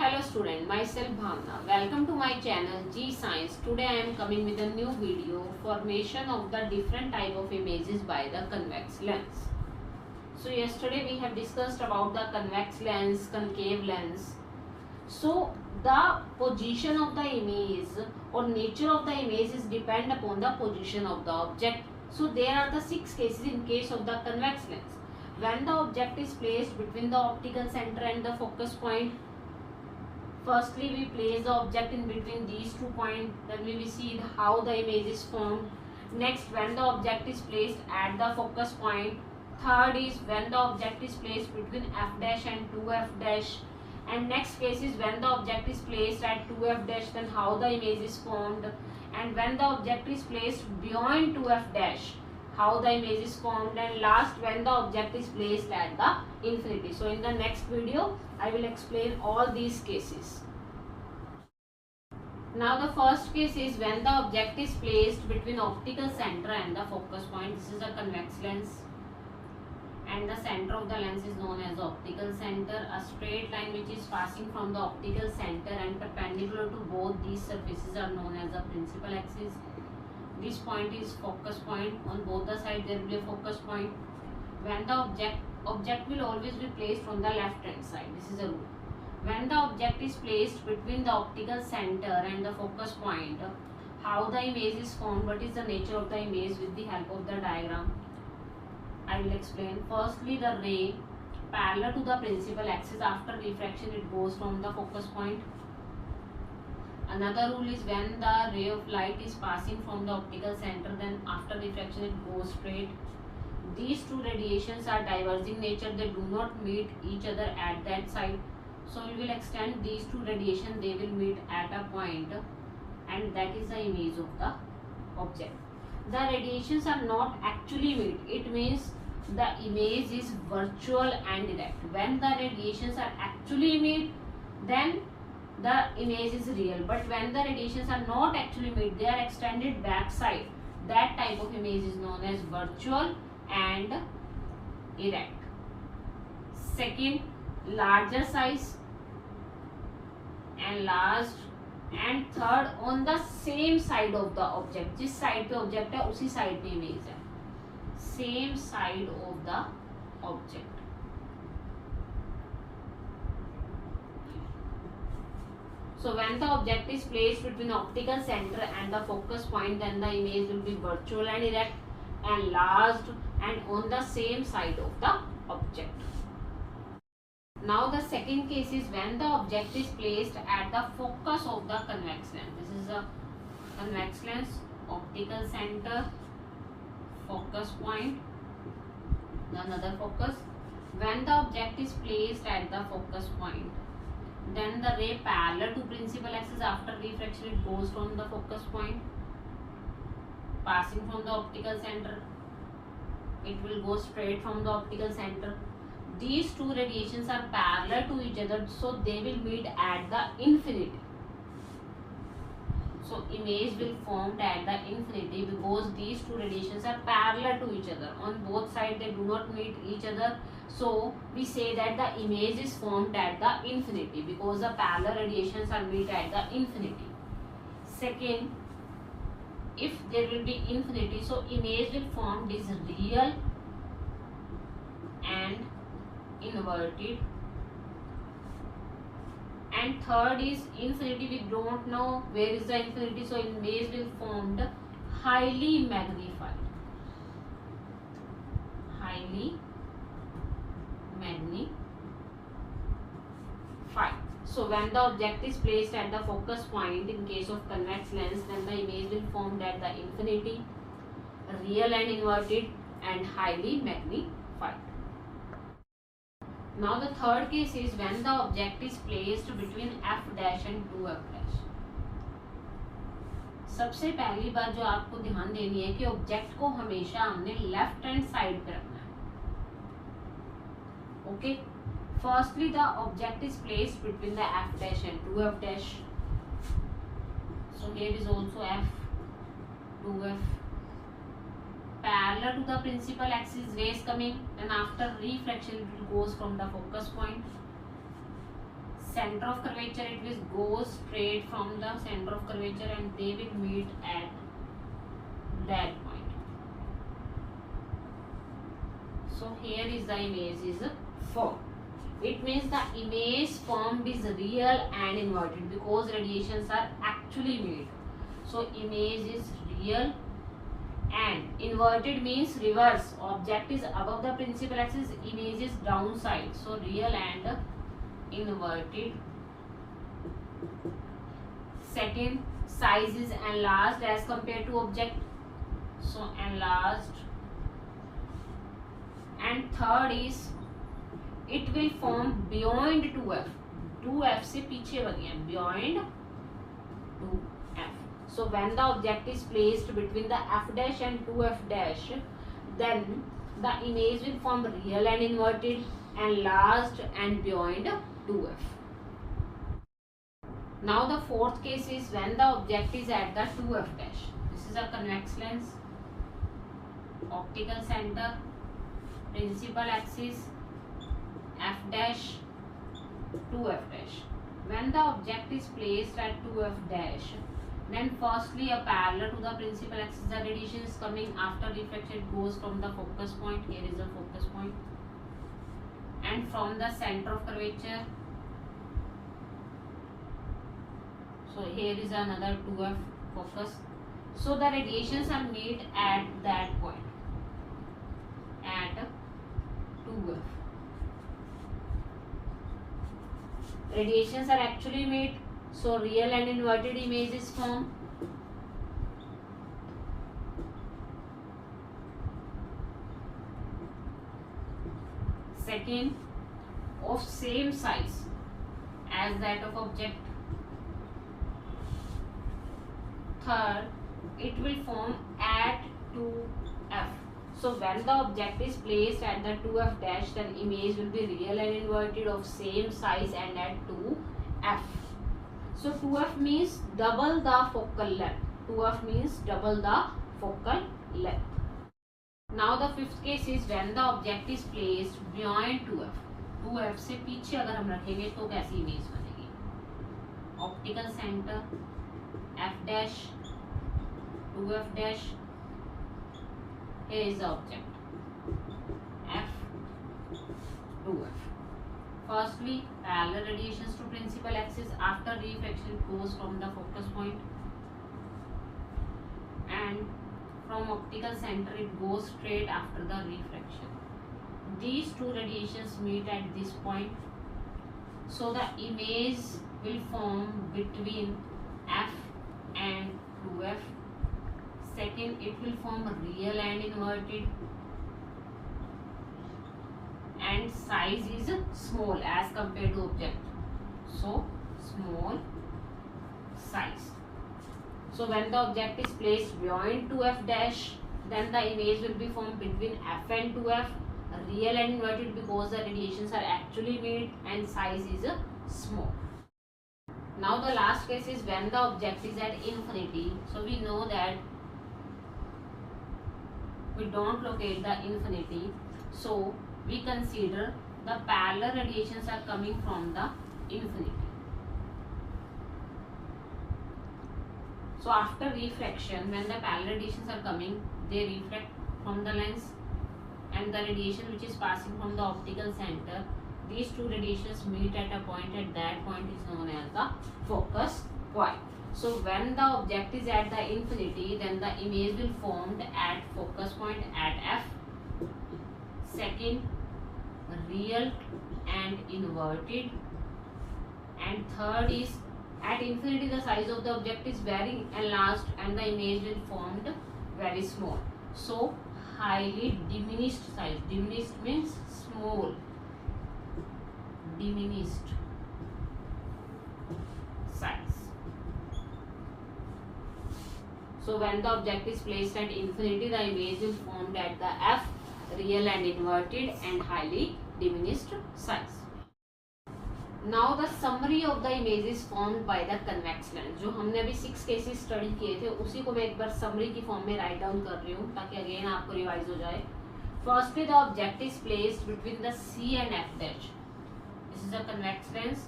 Hello student, myself Bhavna. Welcome to my channel G Science. Today I am coming with a new video, formation of the different type of images by the convex lens. So yesterday we have discussed about the convex lens, concave lens. So the position of the image or nature of the image is depend upon the position of the object. So there are the 6 cases in case of the convex lens. When the object is placed between the optical center and the focus point, firstly we place the object in between these 2 points, then we will see how the image is formed. Next, when the object is placed at the focus point. Third is when the object is placed between f dash and 2f dash. And next case is when the object is placed at 2f dash, then how the image is formed. And when the object is placed beyond 2f dash, how the image is formed. And last, when the object is placed at the infinity. So in the next video I will explain all these cases. Now the first case is when the object is placed between optical center and the focus point. This is a convex lens and the center of the lens is known as the optical center. A straight line which is passing from the optical center and perpendicular to both these surfaces are known as the principal axis. This point is focus point. On both the sides there will be a focus point. When the object will always be placed from the left hand side. This is a rule. When the object is placed between the optical center and the focus point, how the image is formed, what is the nature of the image with the help of the diagram, I will explain. Firstly, the ray parallel to the principal axis, after refraction it goes from the focus point. Another rule is when the ray of light is passing from the optical center, then after refraction it goes straight. These two radiations are diverging nature, they do not meet each other at that side. So we will extend these two radiations, they will meet at a point, and that is the image of the object. The radiations are not actually meet, it means the image is virtual and direct. When the radiations are actually meet, then the image is real. But when the radiations are not actually meet, they are extended back side, that type of image is known as virtual and erect. Second, larger size and large. And third, on the same side of the object, जिस side पे object है उसी side पे image है, same side of the object. So when the object is placed between optical center and the focus point, then the image will be virtual and erect, enlarged and on the same side of the object. Now the second case is when the object is placed at the focus of the convex lens. This is a convex lens, optical center, focus point, another focus. When the object is placed at the focus point, then the ray parallel to principal axis, after refraction it goes from the focus point, passing from the optical center, it will go straight from the optical center. These two radiations are parallel to each other, so they will meet at the infinity. So image will form at the infinity because these two radiations are parallel to each other. On both sides they do not meet each other. So we say that the image is formed at the infinity because the parallel radiations are meet at the infinity. Second, if there will be infinity, so image will form this real and inverted. And third is infinity, we don't know where is the infinity, so image will formed highly magnified. Highly magnified. So when the object is placed at the focus point in case of convex lens, then the image will formed at the infinity, real and inverted and highly magnified. Now the third case is when the object is placed between f dash and 2f dash. सबसे पहली बात जो आपको ध्यान देनी है कि object को हमेशा हमने लेफ्ट हैंड साइड पे रखना है. Okay, firstly the object is placed between the f dash and 2f dash. So here is also f, 2f. Parallel to the principal axis, rays coming, and after refraction it goes from the focus point. center of curvature, it will go straight from the center of curvature and they will meet at that point. So here is the image is formed. It means the image formed is real and inverted because radiations are actually made. So image is real and inverted means reverse. Object is above the principal axis, image is downside. So real and inverted. Second, size is enlarged as compared to object. So enlarged. And third is it will form beyond 2f. 2f से पीछे बनी है, beyond 2f. So when the object is placed between the f dash and 2f dash, then the image will form real and inverted, enlarged and beyond 2f. Now the fourth case is when the object is at the 2f dash. This is a convex lens, optical center, principal axis, f dash, 2f dash. When the object is placed at 2f dash, then firstly a parallel to the principal axis, the radiation is coming. After reflection, it goes from the focus point. Here is the focus point, and from the center of curvature. So here is another 2f focus. So the radiations are made at that point, at 2f. Radiations are actually made, so real and inverted image is formed. Second, of same size as that of object. Third, it will form at 2f. So when the object is placed at the 2f dash, then image will be real and inverted of same size and at 2f. So 2f means double the focal length. 2f means double the focal length. Now the fifth case is when the object is placed beyond 2f. 2f से पीछे अगर हम रखेंगे तो कैसी image बनेगी? Optical center, f dash, 2f dash. Here is the object, f, 2f. Firstly, parallel radiations to principal axis. After reflection, goes from the focus point, and from optical center it goes straight after the reflection. These two radiations meet at this point, so the image will form between f and 2f. Second, it will form real and inverted, and size is small as compared to object. So small size. So when the object is placed beyond 2f dash, then the image will be formed between f and 2f, real and inverted because the radiations are actually made and size is small. Now the last case is when the object is at infinity. So we know that we don't locate the infinity, so we consider the parallel radiations are coming from the infinity. So after reflection, when the parallel radiations are coming, they reflect from the lens, and the radiation which is passing from the optical center, these two radiations meet at a point. At that point is known as the focus point. So when the object is at the infinity, then the image will formed at focus point at f. Second, real and inverted. And third is at infinity the size of the object is very enlarged and the image will formed very small. So highly diminished size. Diminished means small. Diminished size. So when the object is placed at infinity, the image is formed at the f, real and inverted, and highly diminished size. Now the summary of the image is formed by the convex lens. जो हमने अभी 6 cases study किए थे उसी को मैं एक बार summary की फॉर्म में राइट डाउन कर रही हूँ ताकि अगेन आपको रिवाइज हो जाए. Firstly, the object is placed between the C and F dash. This is a convex lens.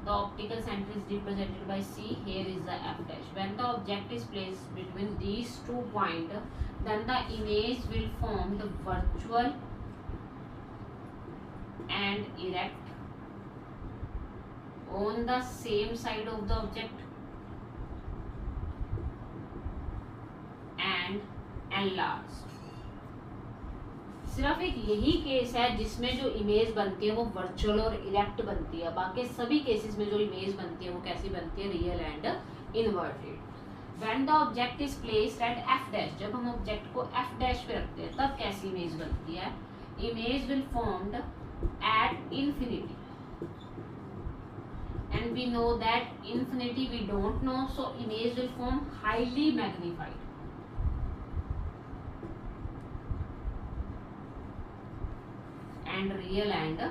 the optical center is represented by C. Here is the f dash. When the object is placed between these 2 points, then the image will form the virtual and erect on the same side of the object and enlarged. सिर्फ एक यही case है जिसमें जो image बनती है वो virtual और इरेक्ट बनती है, बाकी सभी केसेस में जो इमेज बनती है वो कैसी बनती है, real and inverted. When the object is placed eight F dash, जब हम ऑब्जेक्ट को एफ डैश पे रखते हैं तब कैसी इमेज बनती है, image will formed at infinity. And we know that infinity we don't know, so image will form highly magnified. And real and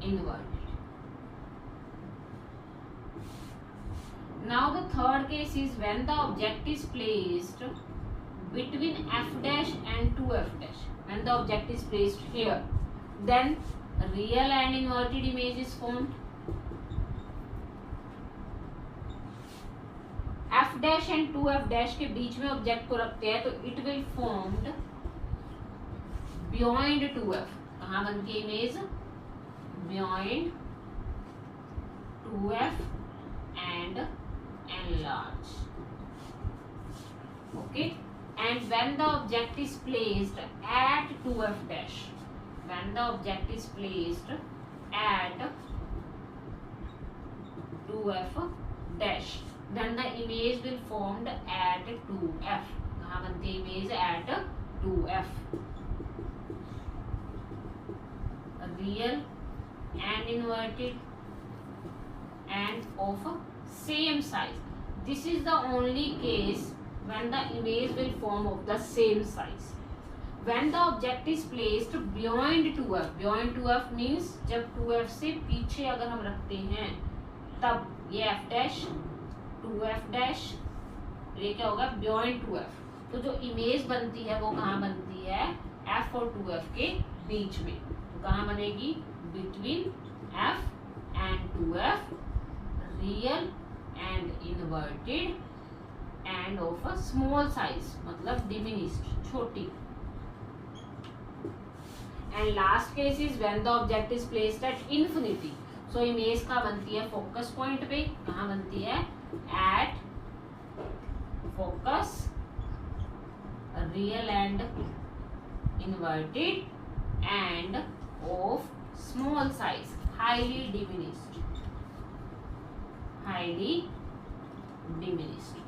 inverted. Now the third case is when the object is placed between f dash and 2f dash. When the object is placed here, then real and inverted image is formed. f dash and 2f dash के बीच में object को रखते हैं तो it will formed beyond 2f. कहाँ बनती है image, beyond 2f and enlarge. Okay, and when the object is placed at 2f dash, when the object is placed at 2f dash, then the image will formed at 2f. कहाँ बनती है image, at 2f. Real and inverted and of same size. This is the only case when the image will form of the same size. When the object is placed beyond 2f, beyond 2f means जब 2f से पीछे अगर हम रखते हैं तब ये f dash 2f dash, ये क्या होगा, बियॉन्ड 2f. तो जो इमेज बनती है वो कहाँ बनती है, f और 2f के बीच में. तो कहाँ बनेगी, between f and 2f, real and inverted and of a small size, मतलब डिमिनिश्ड, छोटी. And last case is when the object is placed at infinity. So image का बनती है फोकस पॉइंट पे, कहाँ बनती है, at focus, real and inverted and of small size, highly diminished, highly diminished.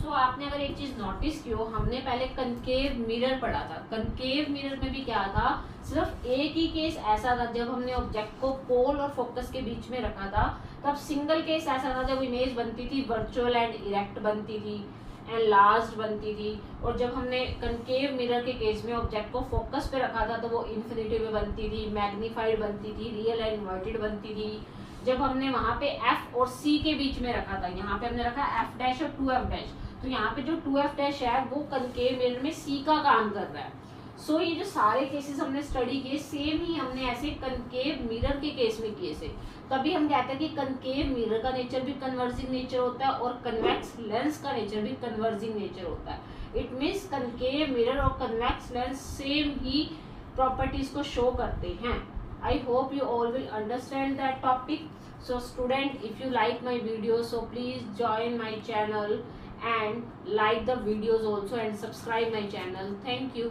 So आपने अगर एक चीज नोटिस की हो, हमने पहले कनकेव मिरर पढ़ा था. कनकेव मिरर में भी क्या था, सिर्फ एक ही केस ऐसा था जब हमने ऑब्जेक्ट को पोल और फोकस के बीच में रखा था, तब सिंगल केस ऐसा था जब इमेज बनती थी वर्चुअल एंड इरेक्ट बनती थी, एनलार्ज्ड बनती थी. और जब हमने कनकेव मिरर के केस में ऑब्जेक्ट को फोकस पे रखा था तो वो इन्फिनिटी में बनती थी, मैग्नीफाइड बनती थी, रियल एंड इन्वर्टेड बनती थी. जब हमने वहां पे f और c के बीच में रखा था, यहाँ पे हमने रखा f डैश और 2f डैश, तो यहाँ पे जो 2f डैश है वो कनकेव मिरर में c का काम कर रहा है. सो ये जो सारे केसेस हमने स्टडी किए सेम ही हमने ऐसे कनकेव मिरर के केस में किए थे. तभी हम कहते हैं कि कनकेव मिरर का नेचर भी कन्वर्जिंग नेचर होता है और कन्वेक्स लेंस का नेचर भी कन्वर्जिंग नेचर होता है. इट मीन्स कनकेव मिरर और कन्वेक्स लेंस सेम ही प्रॉपर्टीज को शो करते हैं. I hope you all will understand that topic. So student, if you like my video, so please join my channel and like the videos also and subscribe my channel. Thank you.